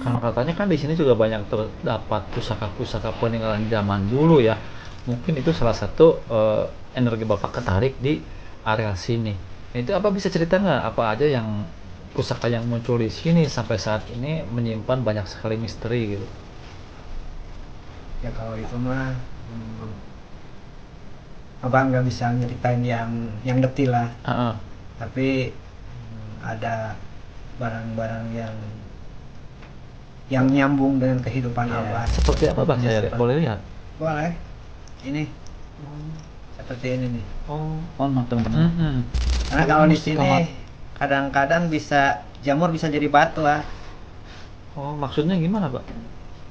Karena katanya kan di sini juga banyak terdapat pusaka-pusaka peninggalan zaman dulu ya. Mungkin itu salah satu energi Bapak ketarik di area sini. Itu apa bisa cerita nggak apa aja yang pusaka yang muncul di sini sampai saat ini menyimpan banyak sekali misteri gitu. Ya kalau itu mah abang nggak bisa nyeritain yang detail lah, Heeh. tapi ada barang-barang yang nyambung dengan kehidupan Ya. abah. Seperti apa Bang? Ya, Saya boleh lihat? boleh. Ini seperti ini nih. Oh, teman-teman. Karena kalau di sini kadang-kadang jamur bisa jadi batu lah. Oh, maksudnya gimana, Pak?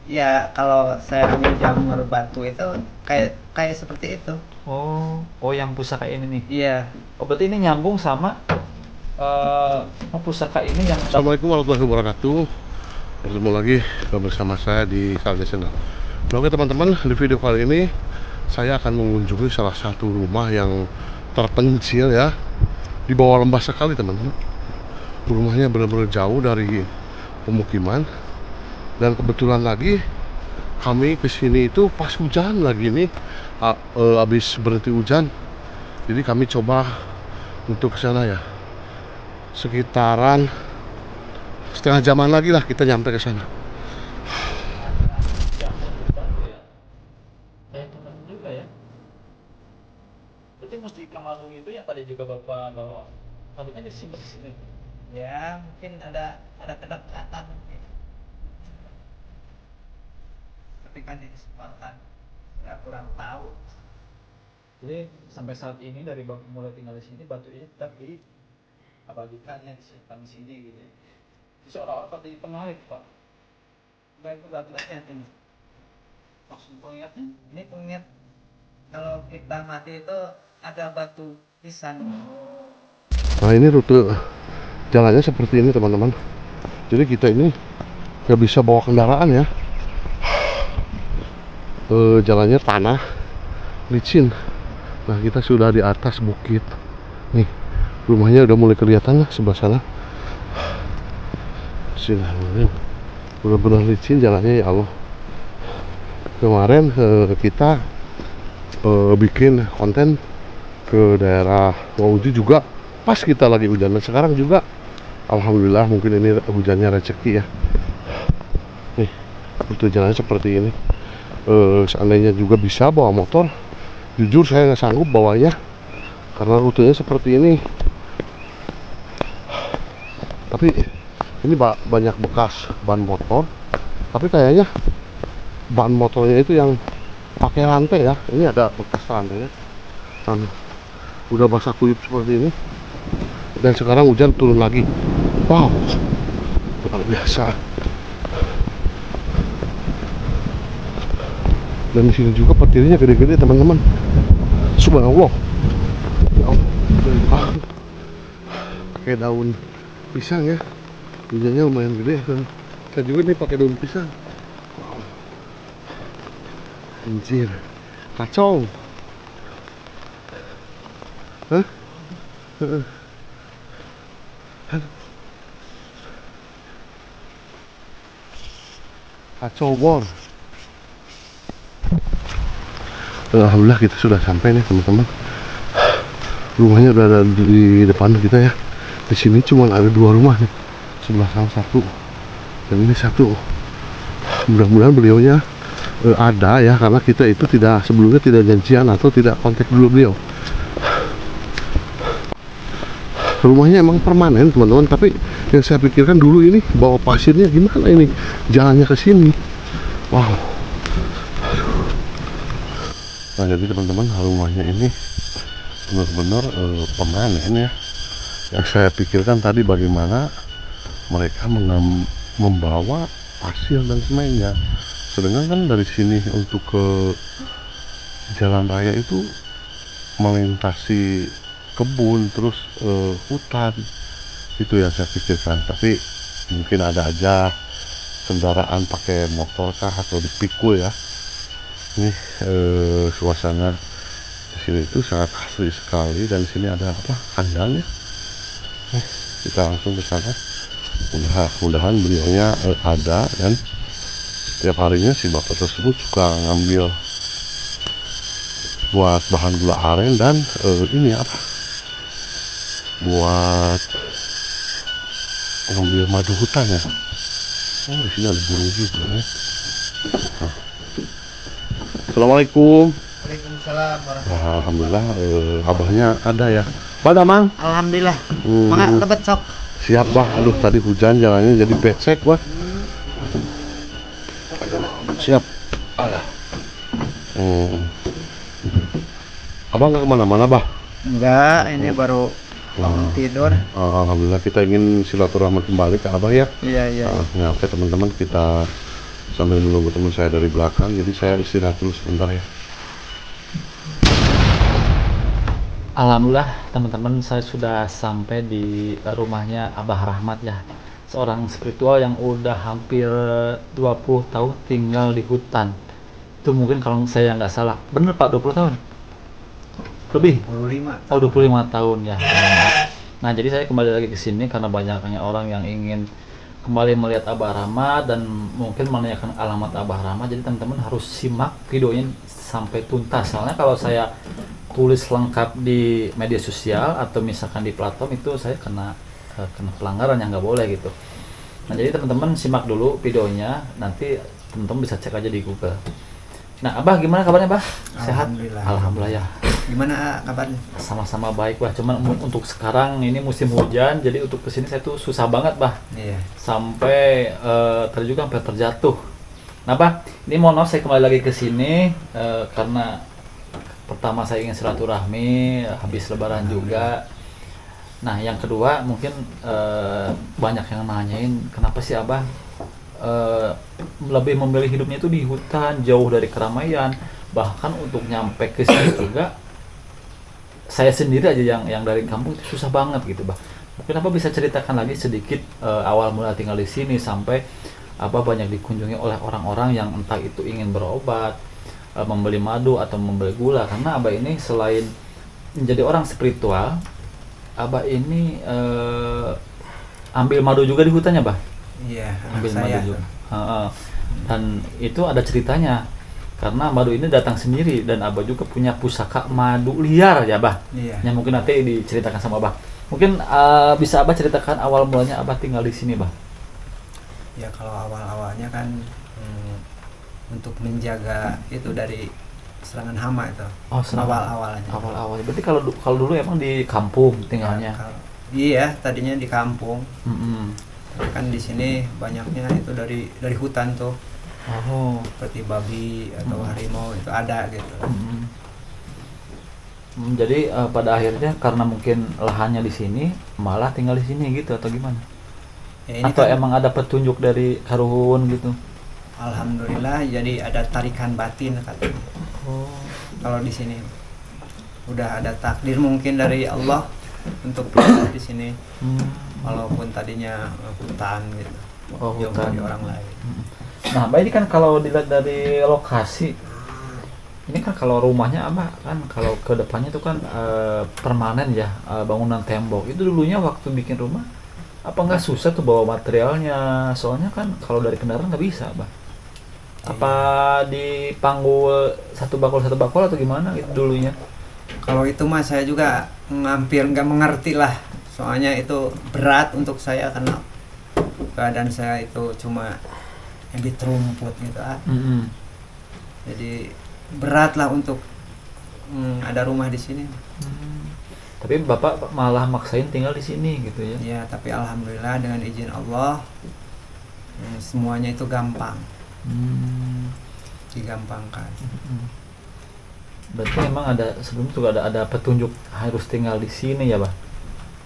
Ya kalau saya ambil jamur batu itu kayak kayak seperti itu. Oh, yang pusaka ini nih. Iya. Oh, berarti ini nyambung sama pusaka ini yang Assalamualaikum warahmatullahi wabarakatuh. Bertemu lagi bersama saya di Salja Channel. Oke teman-teman, di video kali ini saya akan mengunjungi salah satu rumah yang terpencil ya, di bawah lembah sekali teman-teman. Rumahnya benar-benar jauh dari pemukiman, dan kebetulan lagi kami kesini itu pas hujan lagi nih, habis berhenti hujan. Jadi kami coba untuk ke sana ya. Sekitaran setengah jaman lagi lah kita nyampe ke sana. teman juga ya. Berarti mesti Kamalung itu yang tadi juga Bapak bawa. Kalungnya disimpan di sini. Ya mungkin ada kedekatan. Tapi kan di kesempatan nggak kurang tahu. Jadi sampai saat ini dari Bapak mulai tinggal di sini batu ini tetap diabadikan ya disimpan di sini gitu. Itu seolah-olah seperti pengarit Pak. Baik batu-batunya ini. Maksud pengingatnya? Ini pengingat kalau kita mati itu ada batu pisang. Nah ini rute jalannya seperti ini teman-teman. Jadi kita ini nggak bisa bawa kendaraan ya. Jalannya tanah licin. Nah kita sudah di atas bukit. Nih rumahnya udah mulai kelihatan lah sebelah sana. Sini benar-benar licin jalannya ya Allah. Kemarin kita bikin konten ke daerah Wauji juga pas kita lagi hujan, dan sekarang juga alhamdulillah mungkin ini hujannya rezeki ya. Nih rute jalannya seperti ini. Seandainya juga bisa bawa motor, jujur saya nggak sanggup bawanya karena rutenya seperti ini. Tapi ini banyak bekas ban motor, tapi kayaknya ban motornya itu yang pakai rantai ya. Ini ada bekas rantainya. Udah basah kuyup seperti ini, dan sekarang hujan turun lagi. Wow, luar biasa. Dan di sini juga petirnya gede-gede teman-teman. Subhanallah. Ya Allah, pakai daun pisang ya. Hujannya lumayan gede, dan saya juga nih pakai daun pisang. Wow. Anjir, kacau. Hah? Heeh. Kacau bor. Alhamdulillah kita sudah sampai nih teman-teman. Rumahnya udah ada di depan kita ya. Di sini cuma ada 2 rumah nih. Sebelah sana satu, dan ini satu. Mudah-mudahan beliaunya ada ya, karena kita itu sebelumnya tidak janjian atau tidak kontak dulu beliau. Rumahnya emang permanen teman-teman, tapi yang saya pikirkan dulu ini bawa pasirnya gimana ini jalannya ke sini. Wow. Nah jadi teman-teman, rumahnya ini benar-benar permanen ya. Yang saya pikirkan tadi bagaimana mereka membawa pasir dan semennya, sedangkan kan dari sini untuk ke jalan raya itu melintasi kebun terus hutan. Itu yang saya pikirkan, tapi mungkin ada aja kendaraan pakai motor kah atau dipikul ya. Ini suasana di sini itu sangat asri sekali, dan di sini ada apa kandangnya. Kita langsung ke sana. Mudah-mudahan beliaunya ada, dan setiap harinya si bapak tersebut suka ngambil buat bahan gula aren dan ini apa, buat ngambil madu hutan ya. Oh, di sini ada burung juga ya. Nah. Assalamualaikum. Waalaikumsalam warahmatullahi Alhamdulillah, abahnya ada ya. Pada mang. Alhamdulillah. Mangga lebet sok. Siap bah. Aduh tadi hujan jalannya jadi becek bah. Siap. Abah nggak kemana-mana bah. Enggak, ini baru bangun tidur. Alhamdulillah, kita ingin silaturahmi kembali ke abah ya. Iya. Nah, oke teman-teman, kita sambil menunggu teman saya dari belakang, jadi saya istirahat dulu sebentar ya. Alhamdulillah teman-teman, saya sudah sampai di rumahnya Abah Rahmat ya, seorang spiritual yang udah hampir 20 tahun tinggal di hutan. Itu mungkin kalau saya nggak salah, bener Pak, 20 tahun? Lebih? 25. Oh, 25 tahun ya. Nah, jadi saya kembali lagi ke sini karena banyaknya orang yang ingin kembali melihat Abah Rahmat dan mungkin menanyakan alamat Abah Rahmat. Jadi teman-teman harus simak videonya sampai tuntas. Soalnya kalau saya tulis lengkap di media sosial atau misalkan di platform, itu saya kena pelanggaran yang nggak boleh gitu. Nah, jadi teman-teman simak dulu videonya, nanti teman-teman bisa cek aja di Google. Nah, Abah gimana kabarnya, Bah? Sehat? Alhamdulillah. Alhamdulillah ya. Gimana kabarnya? Sama-sama baik, Bah. Cuman untuk sekarang ini musim hujan, jadi untuk kesini saya tuh susah banget, Bah. Iya. Sampai tadi juga sampai terjatuh. Nah, Bah, ini mohon maaf saya kembali lagi ke sini karena pertama saya ingin silaturahmi, habis lebaran juga. Nah, yang kedua mungkin banyak yang nanyain kenapa sih Abah lebih memilih hidupnya itu di hutan, jauh dari keramaian. Bahkan untuk nyampe ke sini juga saya sendiri aja yang dari kampung itu susah banget gitu, Bah. Mungkin Abah bisa ceritakan lagi sedikit awal mula tinggal di sini sampai Abah banyak dikunjungi oleh orang-orang yang entah itu ingin berobat, membeli madu atau membeli gula. Karena Abah ini selain menjadi orang spiritual, Abah ini ambil madu juga di hutannya, Bah. Iya, Ambil saya. madu juga. Dan itu ada ceritanya. Karena madu ini datang sendiri dan Abah juga punya pusaka madu liar ya, Bah. Iya. Yang mungkin nanti diceritakan sama Abah. Mungkin bisa Abah ceritakan awal mulanya Abah tinggal di sini, Bah. Ya kalau awal-awalnya kan untuk menjaga itu dari serangan hama itu. Oh, Awal-awalnya. Awal-awal. Berarti kalau dulu emang di kampung tinggalnya. Ya, iya, tadinya di kampung. Mm-mm. Tapi kan di sini banyaknya itu dari hutan tuh, Oh. seperti babi atau harimau itu ada gitu. Jadi pada akhirnya karena mungkin lahannya di sini, malah tinggal di sini gitu atau gimana? Ya, ini Atau kan, emang ada petunjuk dari Karuhun gitu? alhamdulillah jadi ada tarikan batin katanya. Oh. Kalau di sini udah ada takdir mungkin dari Allah untuk tinggal di sini, walaupun tadinya hutan gitu, Oh, jauh hutan. dari orang lain. Nah, Mbak, ini kan kalau dilihat dari lokasi, ini kan kalau rumahnya apa kan kalau ke depannya itu kan permanen ya, bangunan tembok. Itu dulunya waktu bikin rumah apa nggak susah tuh bawa materialnya? Soalnya kan kalau dari kendaraan nggak bisa, Mbak. Apa dipanggul satu bakul atau gimana gitu dulunya? Kalau itu mah saya juga hampir nggak mengerti lah, soalnya itu berat untuk saya karena keadaan saya itu cuma ebit rumput gitu ah. Jadi berat lah untuk ada rumah di sini. Tapi Bapak malah maksain tinggal di sini gitu ya? Ya, tapi alhamdulillah dengan izin Allah semuanya itu gampang, digampangkan. Berarti memang ada sebelum juga ada petunjuk harus tinggal di sini ya, Bah?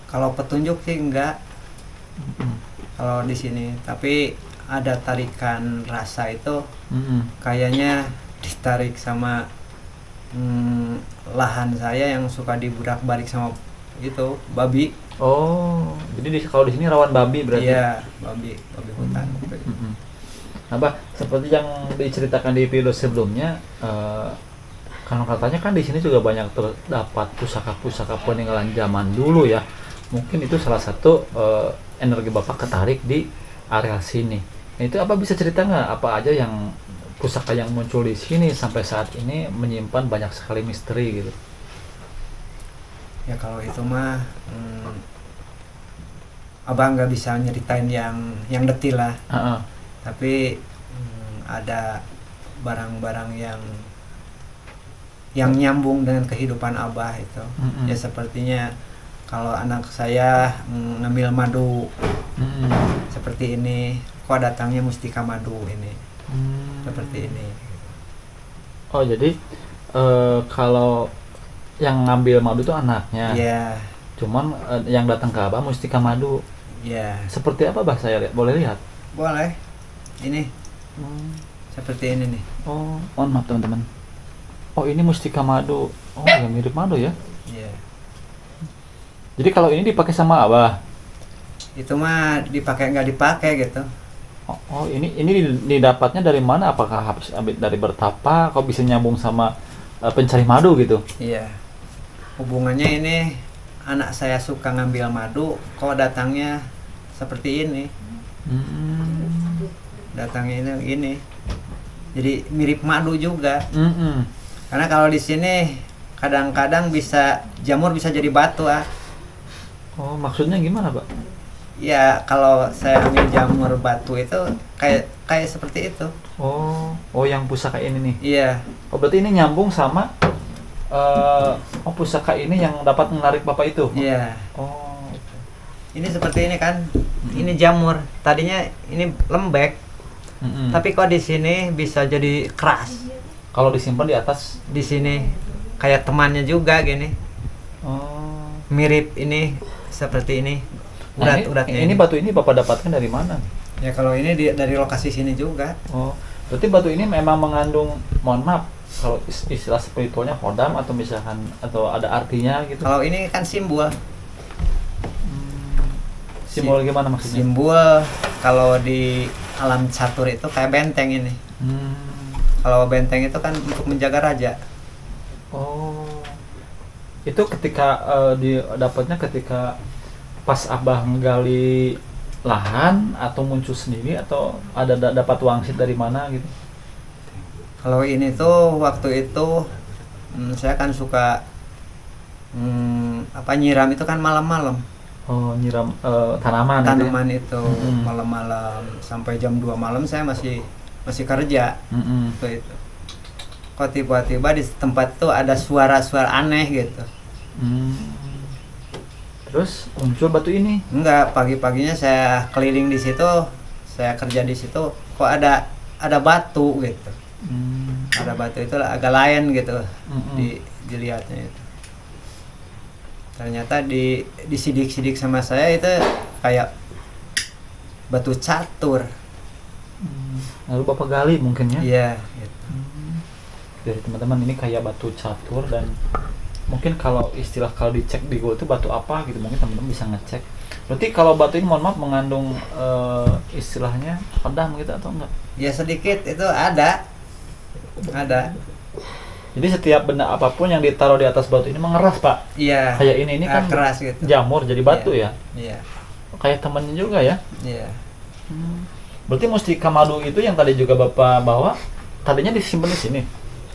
Kalau petunjuk sih enggak, kalau di sini, tapi ada tarikan rasa itu kayaknya ditarik sama lahan saya yang suka dibudak-balik sama itu babi. Oh, jadi kalau di sini rawan babi berarti? Iya, babi hutan. Nah, Bah, seperti yang diceritakan di video sebelumnya, kan katanya kan di sini juga banyak terdapat pusaka-pusaka peninggalan zaman dulu ya. Mungkin itu salah satu energi Bapak ketarik di area sini. Nah, itu apa bisa cerita nggak apa aja yang pusaka yang muncul di sini sampai saat ini menyimpan banyak sekali misteri gitu? Ya kalau itu mah abang nggak bisa nyeritain yang detil lah. Heeh. Tapi ada barang-barang yang nyambung dengan kehidupan abah itu. Ya sepertinya kalau anak saya ngambil madu seperti ini, kok datangnya mustika madu ini seperti ini. Oh jadi kalau yang ngambil madu itu anaknya, Ya, cuman yang datang ke abah mustika madu. ya Seperti apa bah, saya lihat, boleh lihat? boleh. Ini seperti ini nih. Oh, mohon maaf teman-teman. Oh, ini mustika madu. Oh, ya mirip madu ya. Ya, Jadi kalau ini dipakai sama abah. itu mah dipakai nggak dipakai gitu. Oh, ini didapatnya dari mana? Apakah habis dari bertapa? Kok bisa nyambung sama pencari madu gitu? Iya. Hubungannya ini anak saya suka ngambil madu, kok datangnya seperti ini. Datangnya ini. Jadi mirip madu juga. Karena kalau di sini kadang-kadang bisa jamur bisa jadi batu ah. Oh, maksudnya gimana, Pak? Ya kalau saya ambil jamur batu itu kayak seperti itu. Oh yang pusaka ini nih. Iya. Oh, berarti ini nyambung sama pusaka ini yang dapat menarik Bapak itu. Iya. Oh. Ini seperti ini kan. Ini jamur. Tadinya ini lembek, tapi kok di sini bisa jadi keras. Kalau disimpan di atas. Di sini kayak temannya juga gini. Oh. Mirip ini seperti ini. Nah, Urat-uratnya. ini batu ini Bapak dapatkan dari mana? Ya kalau ini dari lokasi sini juga. Oh, berarti batu ini memang mengandung, mohon maaf, kalau istilah spiritualnya hodam atau misalkan atau ada artinya gitu. Kalau ini kan simbol. Simbol gimana maksudnya? Simbol kalau di alam catur itu kayak benteng ini. Kalau benteng itu kan untuk menjaga raja. Oh, itu ketika didapatnya ketika pas Abah menggali lahan atau muncul sendiri atau ada dapat wangsit dari mana gitu? Kalau ini tuh waktu itu saya kan suka nyiram itu kan malam-malam. Oh, nyiram tanaman gitu ya? Tanaman itu malam-malam sampai jam 2 malam saya masih kerja. Itu. Kok tiba-tiba di tempat itu ada suara-suara aneh gitu. Terus muncul batu ini? Enggak, pagi-paginya saya keliling di situ, saya kerja di situ, kok ada batu gitu. Ada batu itu agak lain gitu dilihatnya itu. Ternyata disidik-sidik sama saya itu kayak batu catur. Lalu Bapak gali mungkin ya? Iya. Gitu. Dari teman-teman ini kayak batu catur dan mungkin kalau dicek di Google itu batu apa gitu, mungkin teman-teman bisa ngecek. Berarti kalau batu ini mohon maaf mengandung istilahnya pedang gitu atau enggak? Ya sedikit itu ada. Jadi setiap benda apapun yang ditaruh di atas batu ini mengeras, Pak. Iya. Kayak ini kan keras gitu. jamur jadi batu ya. Iya. Kayak temannya juga ya. Iya. Berarti mustika madu itu yang tadi juga Bapak bawa tadinya disimpan di sini.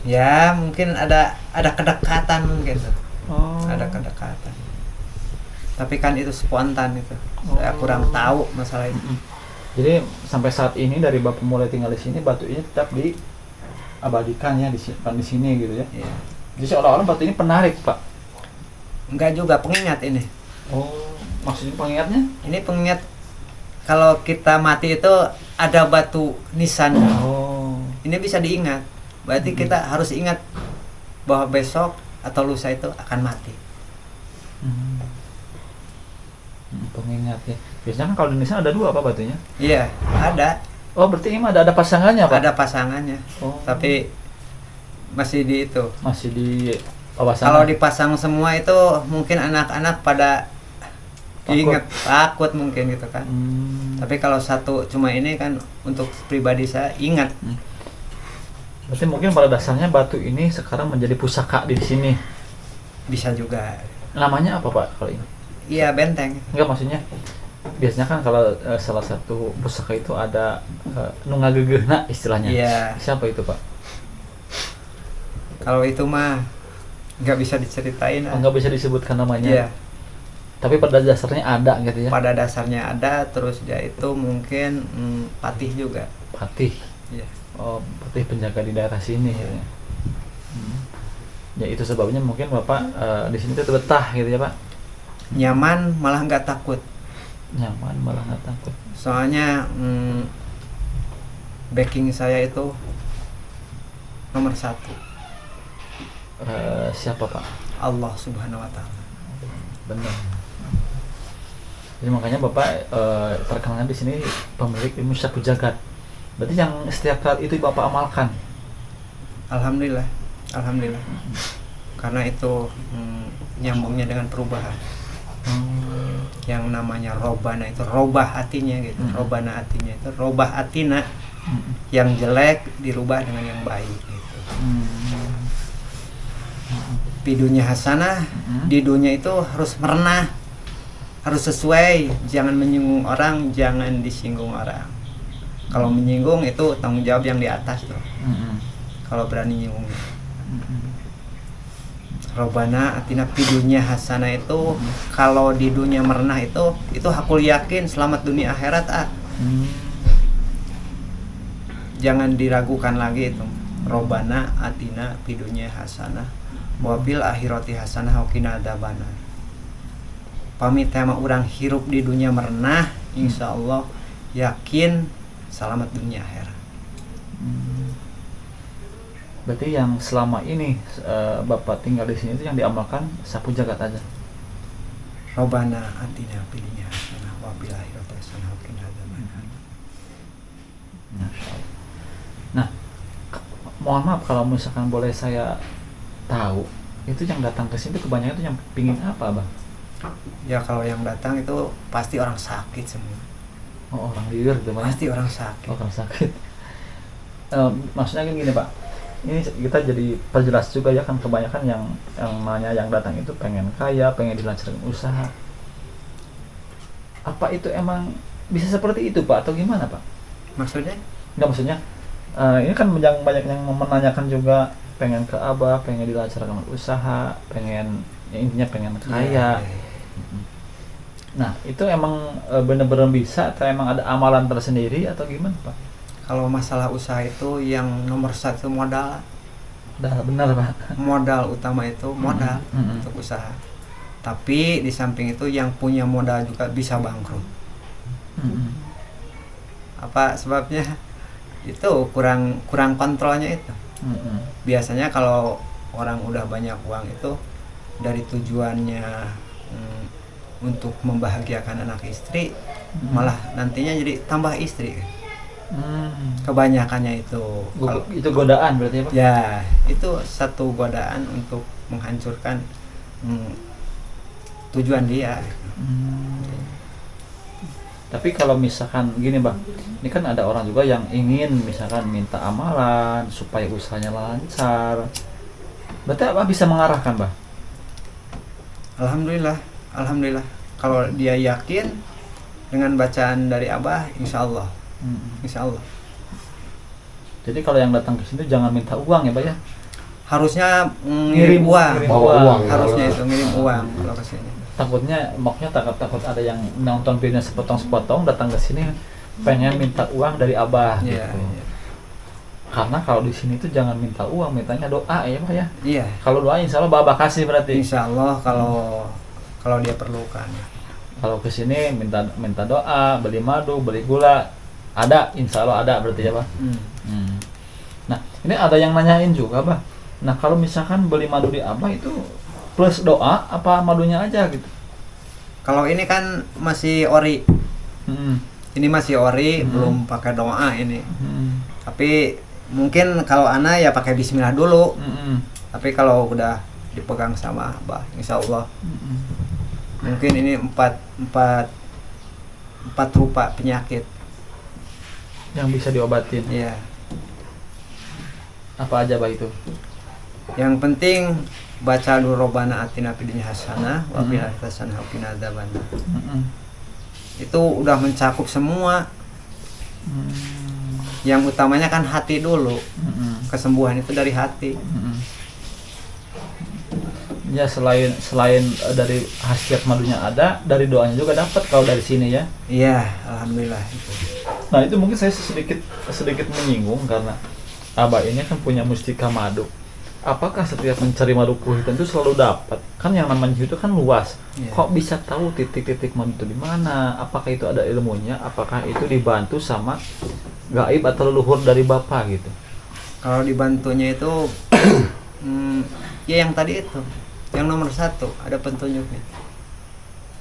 Ya mungkin ada kedekatan mungkin. Oh. Ada kedekatan. Tapi kan itu spontan itu. Saya kurang tahu masalah itu. Jadi sampai saat ini dari Bapak mulai tinggal di sini, batu ini tetap diabadikan ya, disimpan di sini gitu ya. Iya. Jadi seolah-olah batu ini penarik, Pak. Enggak juga, pengingat ini. Oh, maksudnya pengingatnya? Ini pengingat kalau kita mati itu ada batu nisan. Oh. Ini bisa diingat. Berarti kita harus ingat bahwa besok atau lusa itu akan mati. Pengingat ya. Biasanya kan kalau di Indonesia ada 2 apa batunya? Iya, ada. Oh, berarti ini ada pasangannya, Pak? Ada pasangannya. Oh. Tapi masih di itu. Masih di pasangan. Kalau dipasang semua itu mungkin anak-anak pada ingat, takut mungkin gitu kan. Tapi kalau satu cuma ini kan untuk pribadi saya ingat. Berarti mungkin pada dasarnya batu ini sekarang menjadi pusaka di sini. Bisa juga. Namanya apa, Pak, kalau ini? Iya, benteng. Enggak, maksudnya biasanya kan kalau salah satu pusaka itu ada nu ngageugeuhna istilahnya. Iya. Siapa itu, Pak? Kalau itu mah nggak bisa diceritain. Oh, nggak bisa disebutkan namanya. Iya. Tapi pada dasarnya ada gitu ya. Pada dasarnya ada, terus dia itu mungkin patih juga. Patih. Iya. Oh, patih penjaga di daerah sini ya. Ya itu sebabnya mungkin Bapak di sini tuh betah gitu ya, Pak. Nyaman malah nggak takut. Nyaman malah nggak takut. Soalnya backing saya itu nomor 1. Siapa, Pak? Allah Subhanahu Wa Taala. Benar. Jadi makanya Bapak terkenalnya di sini pemilik ilmu sapu jagat. Berarti yang setiap kali itu Bapak amalkan. Alhamdulillah, alhamdulillah. Karena itu nyambungnya dengan perubahan. Yang namanya robana itu robah hatinya gitu. Robana hatinya itu robah atina. Yang jelek dirubah dengan yang baik gitu. Pidunya hasanah, di dunia itu harus merenah, harus sesuai, jangan menyinggung orang, jangan disinggung orang. Kalau menyinggung itu tanggung jawab yang di atas tuh. Kalau berani nyinggung. Robana atina pidunya hasanah itu kalau di dunia merenah itu hakul yakin selamat dunia akhirat Jangan diragukan lagi itu. Robana atina pidunya hasanah wabil akhirati hasanah wa qina adzabannar. Pamit tema urang hirup di dunia merenah, insyaallah yakin selamat dunia akhirat. Berarti yang selama ini Bapak tinggal di sini itu yang diamalkan sapu jagat aja. Robana atina pidunya hasanah wabil akhirati hasanah wa qina adzabannar. Masyaallah. Nah, mohon maaf kalau misalkan boleh saya tahu, itu yang datang ke sini kebanyakan itu yang pingin apa, Bang? Ya kalau yang datang itu pasti orang sakit semua. Oh, orang liur gitu, Bang. Pasti orang sakit. Orang sakit. Maksudnya kan gini, Pak. Ini kita jadi perjelas juga ya kan, kebanyakan yang nanya yang datang itu pengen kaya, pengen dilancarkan usaha. Apa itu emang bisa seperti itu, Pak, atau gimana, Pak? Maksudnya? Enggak, maksudnya ini kan banyak yang menanyakan juga pengen ke Abah, pengen dilancarkan usaha, pengen ya intinya pengen kaya. Nah, itu emang benar-benar bisa atau emang ada amalan tersendiri atau gimana, Pak? Kalau masalah usaha itu yang nomor 1 modal. Benar, Pak. Modal utama itu modal untuk usaha. Tapi di samping itu yang punya modal juga bisa bangkrut. Apa sebabnya? Itu kurang kontrolnya itu. Biasanya kalau orang udah banyak uang itu dari tujuannya untuk membahagiakan anak istri malah nantinya jadi tambah istri. Kebanyakannya itu Itu godaan berarti ya, Pak? Ya, itu satu godaan untuk menghancurkan tujuan dia. Tapi kalau misalkan gini, Bang, ini kan ada orang juga yang ingin misalkan minta amalan supaya usahanya lancar. Berarti apa bisa mengarahkan, Bang? Alhamdulillah, alhamdulillah. Kalau dia yakin dengan bacaan dari Abah, insya Allah, insya Allah. Jadi kalau yang datang ke sini jangan minta uang ya, Pak ya? Harusnya ngirim uang. Bawa uang. Harusnya itu ngirim uang kalau ke sini. Takutnya takut ada yang nonton videonya sepotong-sepotong datang ke sini pengen minta uang dari Abah gitu. Iya. Karena kalau di sini tuh jangan minta uang, mintanya doa ya, Pak ya. Iya. Kalau doa insya Allah Abah kasih berarti. Insya Allah kalau dia perlukan. Kalau ke sini minta doa, beli madu, beli gula, ada, insya Allah ada berarti ya, Pak. Nah, ini ada yang nanyain juga, Pak. Nah, kalau misalkan beli madu di Abah itu plus doa apa madunya aja gitu? Kalau ini kan masih ori. Ini masih ori, belum pakai doa ini. Tapi mungkin kalau ana ya pakai bismillah dulu. Tapi kalau udah dipegang sama Abah, insya Allah. Mungkin ini empat rupa penyakit yang bisa diobatin. Iya. Apa aja, Pak, itu? Yang penting baca dulu Robana atina fid dunya hasanah wa fil akhirati hasanah wa qina adzabannar. itu udah mencakup semua. Yang utamanya kan hati dulu. Kesembuhan itu dari hati. Ya selain dari khasiat madunya ada, dari doanya juga dapat kalau dari sini ya. Iya, alhamdulillah itu. Nah itu mungkin saya sedikit menyinggung karena Abah ini kan punya mustika madu. Apakah setiap mencari madu puhitan itu selalu dapat? Kan yang namanya itu kan luas. Iya. Kok bisa tahu titik-titik madu itu di mana? Apakah itu ada ilmunya? Apakah itu dibantu sama gaib atau leluhur dari Bapak gitu? Kalau dibantunya itu ya yang tadi itu, yang nomor 1 ada petunjuknya.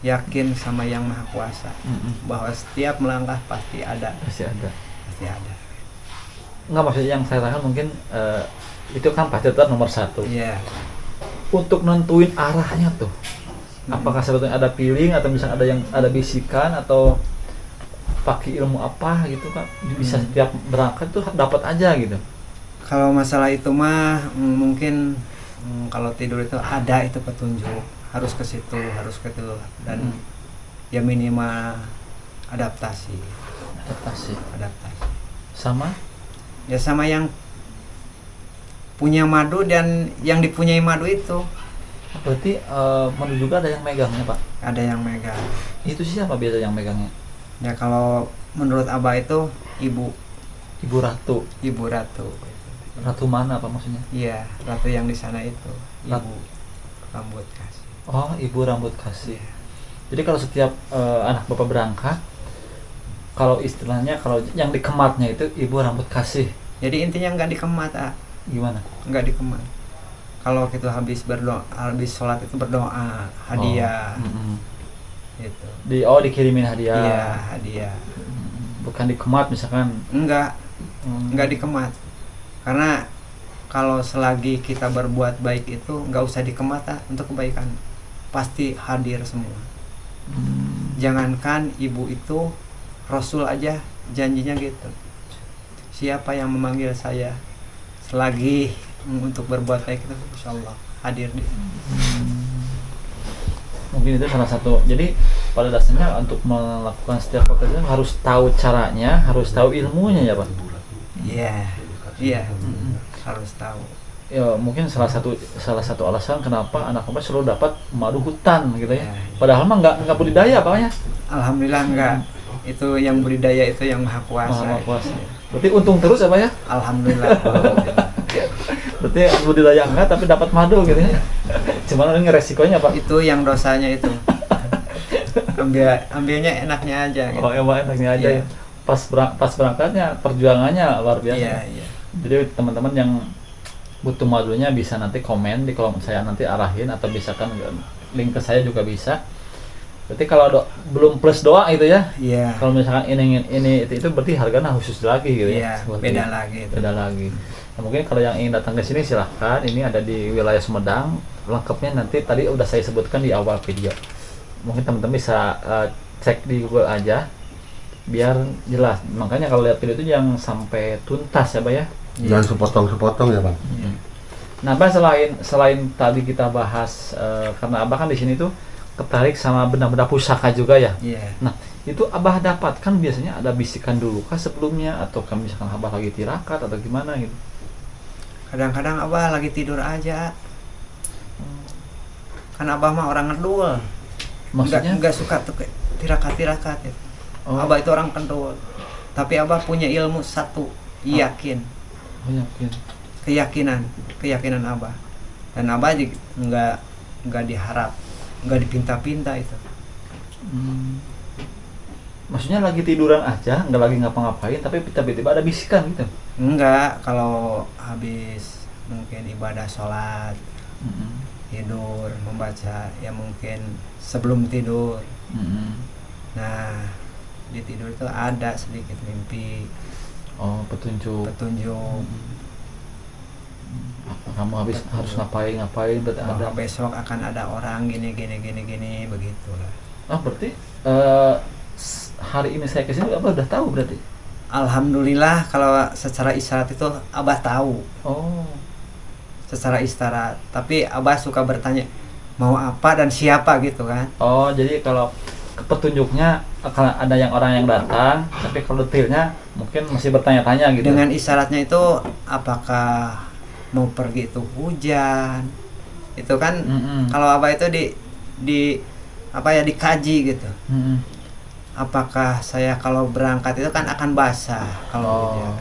Yakin sama yang maha kuasa bahwa setiap melangkah pasti ada. Pasti ada. Pasti ada. Nggak, maksudnya yang saya tanyakan mungkin itu kan pasti tetap nomor 1. Iya. Untuk nentuin arahnya tuh, apakah sebetulnya ada feeling atau misalnya ada bisikan atau pakai ilmu apa gitu kan? Bisa setiap berangkat tuh dapat aja gitu. Kalau masalah itu mah mungkin kalau tidur itu ada itu petunjuk, harus ke situ, harus ke itu, dan ya minimal adaptasi. Adaptasi. Sama? Ya sama yang punya madu dan yang dipunyai madu itu. Berarti madu juga ada yang megangnya Pak? Ada yang megang. Itu siapa biasa yang megangnya? Ya kalau menurut Abah itu ibu Ratu. Ibu Ratu. Ratu mana Pak maksudnya? Iya, Ratu yang di sana itu. Rat- Ibu rambut kasih. Oh, ibu rambut kasih. Jadi kalau setiap anak Bapak berangkat, kalau istilahnya kalau yang dikematnya itu ibu rambut kasih. Jadi intinya nggak dikemat, Gimana? nggak dikemat. Kalau kita habis berdoa, habis sholat itu berdoa hadiah, gitu. Dikirimin hadiah. Iya, hadiah. Bukan dikemat misalkan. Enggak dikemat. Karena kalau selagi kita berbuat baik itu nggak usah dikemat untuk kebaikan, pasti hadir semua. Jangankan ibu itu, Rasul aja janjinya gitu. Siapa yang memanggil saya selagi untuk berbuat baik itu, insyaallah hadir di. Mungkin itu salah satu. Jadi pada dasarnya untuk melakukan setiap pekerjaan harus tahu caranya, harus tahu ilmunya ya Pak. Iya. Harus tahu. Ya mungkin salah satu alasan kenapa anak Bapak selalu dapat madu hutan gitu ya. Ya. Padahal mah nggak budidaya Pak ya. Alhamdulillah enggak. Itu yang budidaya itu yang maha kuasa. Maha kuasa. Berarti untung terus ya Pak ya. Alhamdulillah. Berarti budidaya enggak tapi dapat madu gitu ya. Cuman ini resikonya Pak. Itu yang dosanya itu. Ambilnya enaknya aja gitu. Oh emang enaknya aja ya. Pas berangkatnya perjuangannya luar biasa. Iya. Jadi teman-teman yang butuh madunya bisa nanti komen di kolom, saya nanti arahin, atau bisa kan link ke saya juga bisa. Berarti kalau belum plus doa itu ya. Iya. Kalau misalkan ini itu berarti harganya khusus lagi gitu ya. Iya, beda lagi itu. Beda lagi. Nah, mungkin kalau yang ingin datang ke sini silahkan. Ini ada di wilayah Sumedang. Lengkapnya nanti tadi udah saya sebutkan di awal video. Mungkin teman-teman bisa cek di Google aja biar jelas. Makanya kalau lihat video itu yang sampai tuntas ya Pak ya. Jangan sepotong-sepotong ya Bang. Nah, Pak, selain tadi kita bahas karena Abah kan di sini tuh tertarik sama benda-benda pusaka juga ya. Iya. Nah, itu Abah dapat kan biasanya ada bisikan dulu kah sebelumnya, atau kan misalkan Abah lagi tirakat atau gimana gitu. Kadang-kadang Abah lagi tidur aja. Kan Abah mah orang ngedul. Maksudnya Enggak suka tuh kayak tirakat gitu. Oh. Abah itu orang kendul. Tapi Abah punya ilmu satu, yakin. Oh, yakin. Keyakinan Abah. Dan Abah juga enggak diharap, enggak dipinta-pinta itu. Maksudnya lagi tiduran aja, nggak lagi ngapa-ngapain, tapi tiba-tiba ada bisikan gitu. Enggak, kalau habis mungkin ibadah sholat, tidur, membaca, ya mungkin sebelum tidur. Nah, di tidur itu ada sedikit mimpi. Oh, petunjuk. Kamu habis harus ngapain berarti ada. Besok akan ada orang gini begitulah. Oh, berarti hari ini saya kesini Abah udah tahu berarti. Alhamdulillah kalau secara isyarat itu Abah tahu. Oh. Secara isyarat, tapi Abah suka bertanya mau apa dan siapa gitu kan. Oh, jadi kalau petunjuknya akan ada yang orang yang datang, tapi kalau detailnya mungkin masih bertanya-tanya gitu. Dengan isyaratnya itu apakah mau pergi itu hujan, itu kan kalau Abah itu di apa ya, dikaji gitu. Apakah saya kalau berangkat itu kan akan basah kalau hujan.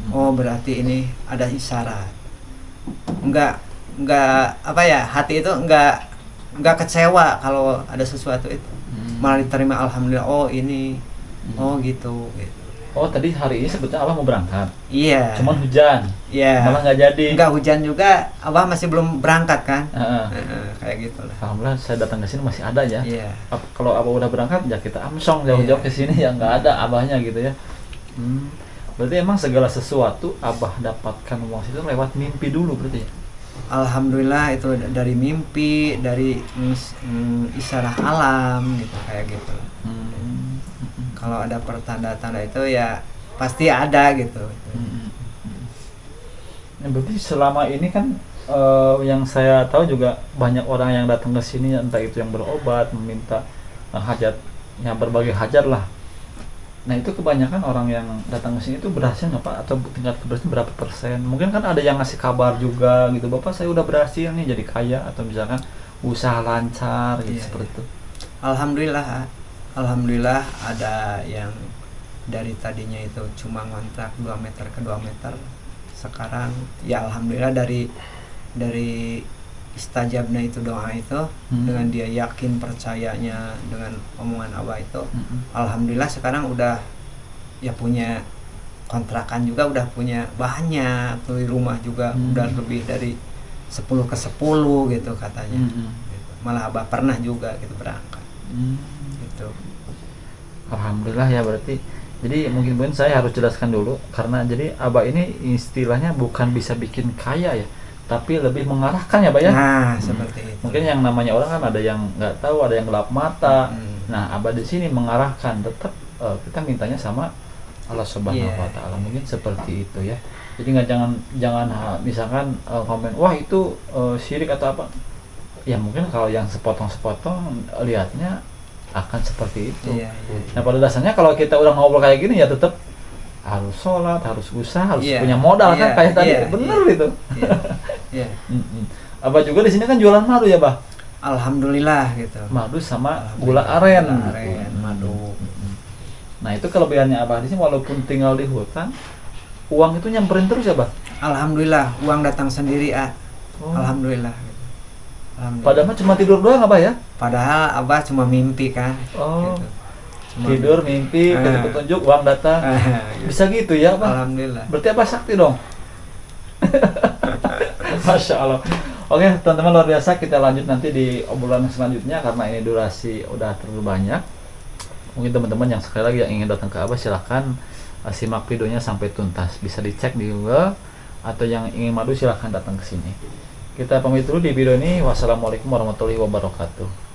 Oh berarti ini ada isyarat. Enggak apa ya, hati itu enggak kecewa kalau ada sesuatu itu. Malah diterima alhamdulillah. Oh ini, oh gitu. Oh tadi hari ini sebetulnya Abah mau berangkat. Iya. Cuman hujan. Iya. Malah nggak jadi. Enggak hujan juga, Abah masih belum berangkat kan? Kayak gitu lah. Alhamdulillah saya datang ke sini masih ada ya. Iya. Kalau Abah udah berangkat ya kita amsong jauh-jauh ke sini ya nggak ada Abahnya gitu ya. Berarti emang segala sesuatu Abah dapatkan uang situ lewat mimpi dulu berarti ya? Alhamdulillah itu dari mimpi, dari isyarat alam gitu, kayak gitu. Kalau ada pertanda-tanda itu ya pasti ada gitu. Nah, berarti selama ini kan yang saya tahu juga banyak orang yang datang ke sini, entah itu yang berobat, meminta hajatnya, berbagai hajat lah. Nah itu kebanyakan orang yang datang ke sini itu berhasil nggak Pak? Atau tingkat keberhasilan berapa persen? Mungkin kan ada yang ngasih kabar juga gitu, Bapak saya udah berhasil nih jadi kaya, atau misalkan usaha lancar gitu, seperti itu. Alhamdulillah ada yang dari tadinya itu cuma ngontrak 2 meter ke 2 meter, sekarang ya alhamdulillah dari istajabnya itu, doa itu, dengan dia yakin percayanya dengan omongan Abah itu, alhamdulillah sekarang udah ya punya kontrakan juga, udah punya banyak, di rumah juga udah lebih dari 10 ke 10 gitu katanya. Gitu. Malah Abah pernah juga gitu berangkat. Gitu. Alhamdulillah ya, berarti jadi mungkin saya harus jelaskan dulu, karena jadi Abah ini istilahnya bukan bisa bikin kaya ya, tapi lebih mengarahkan ya Pak ya. Nah seperti itu. Mungkin yang namanya orang kan ada yang nggak tahu, ada yang gelap mata. Nah Abah di sini mengarahkan, tetap kita mintanya sama Allah Subhanahu Wa Taala, mungkin seperti itu ya. Jadi nggak jangan misalkan komen wah itu syirik atau apa ya, mungkin kalau yang sepotong-sepotong lihatnya akan seperti itu. Nah pada dasarnya kalau kita udah ngobrol kayak gini ya tetap harus sholat, harus usaha, harus punya modal kan kayak tadi, bener gitu. Abah juga di sini kan jualan madu ya Bah? Alhamdulillah gitu. Madu sama gula aren. Madu. Nah itu kelebihannya Abah di sini, walaupun tinggal di hutan, uang itu nyamperin terus ya Bah? Alhamdulillah uang datang sendiri Alhamdulillah. Padahal mah cuma tidur doang Abah ya? Padahal Abah cuma mimpi kan. Gitu. Tidur, mimpi, petunjuk, uang datang. Bisa gitu ya Abah? Alhamdulillah. Berarti Abah sakti dong? Masya Allah. Oke teman-teman, luar biasa. Kita lanjut nanti di obrolan selanjutnya, karena ini durasi udah terlalu banyak. Mungkin teman-teman yang sekali lagi yang ingin datang ke Abah, silahkan simak videonya sampai tuntas. Bisa dicek di Google, atau yang ingin madu silahkan datang ke sini. Kita pamit dulu di video ini. Wassalamualaikum warahmatullahi wabarakatuh.